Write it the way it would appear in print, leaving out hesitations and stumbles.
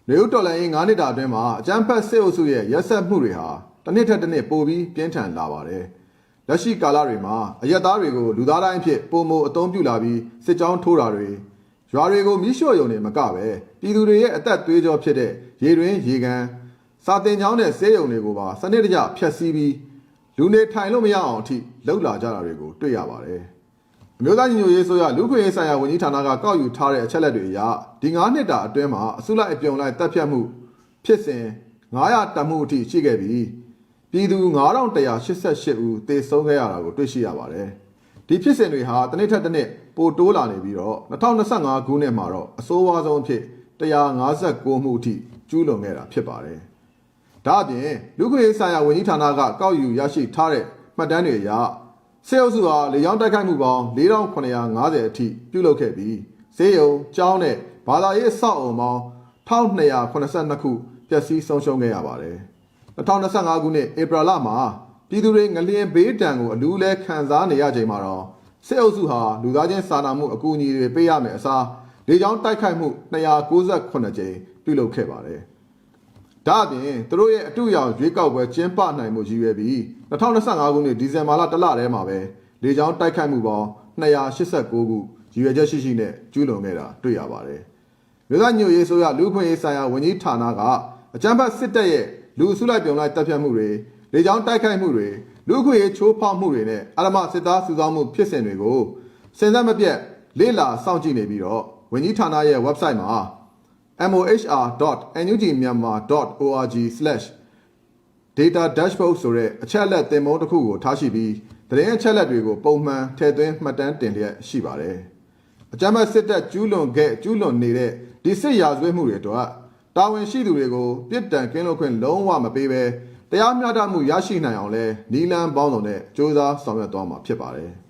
နေဦးတော်လိုင်း9နှစ်တာအတွင်းမှာအကြမ်းဖက်စစ်အုပ်စုရဲ့ရက်စက်မှုတွေဟာတစ်နှစ်ထက်တစ်နှစ်ပိုပြီးပြင်းထန်လာပါတယ်။လက်ရှိကာလတွေမှာအရက်သားတွေကိုလူသားတိုင်းအဖြစ်ပုံမအသုံးပြုလာပြီးစစ်ကြောင်းထိုးတာတွေရွာတွေကိုမိရှို့ရုံနဲ့မကပဲပြည်သူတွေရဲ့အသက်သွေးကြောဖြစ်တဲ့ရေတွင်းရေကန်စာတင်ကျောင်းနဲ့ဆေးရုံတွေကိုပါစနစ်တကျဖျက်ဆီးပြီးလူနေထိုင်လို့မရအောင်အထိလှုပ်လာကြတာတွေကိုတွေ့ရပါတယ်။အမျိုးသားညီညွတ်ရေးဆိုရလူခွင့်ရေးဆိုင်ရာဝန်ကြီးဌာနကကောက်ယူထားတဲ့အချက်လက်တွေအရဒီ9နှစ်တာအတွင်းမှာအစုလိုက်အပြုံလိုက်တပ်ဖြတ်မှုဖြစ်စဉ်900တန်မှုအထိရှိခဲ့ပြီးပြည်သူ9188ဦးသေဆုံးခဲ့ရတာကိုတွေ့ရှိရပါတယ်။ဒီဖြစ်စဉ်တွေဟာတစ်နှစ်ထက်တစ်နှစ်ပိုတိုးလာနေပြီးတော့2025ခုနှစ်မှာတော့အဆိုးဝါးဆုံးအဖြစ်159မှုအထိကျူးလွန်ခဲ့တာဖြစ်ပါတယ်။ဒါ့အပြင်လူခွင့်ရေးဆိုင်ရာဝန်ကြီးဌာနကကောက်ယူရရှိထားတဲ့မှတ်တမ်းတွေအရစစ်အုပ်စုဟာလေကြောင်းတိုက်ခိုက်မှုပေါင်း4950အထိပြုလုပ်ခဲ့ပြီးဈေးရုံကျောင်းနဲ့ဘာသာရေးအဆောက်အအုံပေါင်း1282ခုပျက်စီးဆုံးရှုံးခဲ့ရပါတယ်။2025ခုနှစ်ဧပြီလမှာပြည်သူတွေငလျင်ဘေးဒဏ်ကိုအလူးလဲခံစားနေရချိန်မှာတော့စစ်အုပ်စုဟာလူသားချင်းစာနာမှုအကူအညီတွေပေးရမယ်အစားလေကြောင်းတိုက်ခိုက်မှု298ကြိမ်ပြုလုပ်ခဲ့ပါတယ်။ဒါ့အပြင်သူတို့ရဲ့အတူရောင်ရွေးကောက်ပွဲကျင်းပနိုင်မှုရည်ရွယ်ပြီး2025ခုနှစ်ဒီဇင်ဘာလ1လထဲမှာပဲလေကြောင်းတိုက်ခိုက်မှုပေါင်း289ခုရည်ရွယ်ချက်ရှိနဲ့ကျူးလွန်ခဲ့တာတွေ့ရပါတယ်။မြို့သားညိုရေးဆိုရလူခွင့်ရေးဆိုင်ရာဝန်ကြီးဌာနကအကြမ်းဖက်စစ်တပ်ရဲ့လူအစုလိုက်ပြုံလိုက်တပ်ဖြတ်မှုတွေလေကြောင်းတိုက်ခိုက်မှုတွေလူခွင့်ရေးချိုးဖောက်မှုတွေနဲ့အရမစစ်သားစုဆောင်းမှုဖြစ်စဉ်တွေကိုစင်စက်မပြတ်လေ့လာစောင့်ကြည့်နေပြီးတော့ဝန်ကြီးဌာနရဲ့ website မှာ mohr.nugmyanmar.org/data dashboard ဆိုတဲ့အချက်အလက်သင်ပုန်းတစ်ခုကိုထားရှိပြီးသတင်းအချက်အလက်တွေကိုပုံမှန်ထည့်သွင်းမှတ်တမ်းတင်လျက်ရှိပါတယ်။အကြမ်းဖက်စစ်တပ်ကျူးလွန်နေတဲ့ဒီစစ်ရာဇဝတ်မှုတွေအတွက်တာဝန်ရှိသူတွေကိုပြစ်ဒဏ်ကင်းလွတ်ခွင့်လုံးဝမပေးဘဲတရားမျှတမှုရရှိနိုင်အောင်လဲနီလန်းပေါင်းစုံနဲ့စ조사ဆောင်ရွက်သွားမှာဖြစ်ပါတယ်။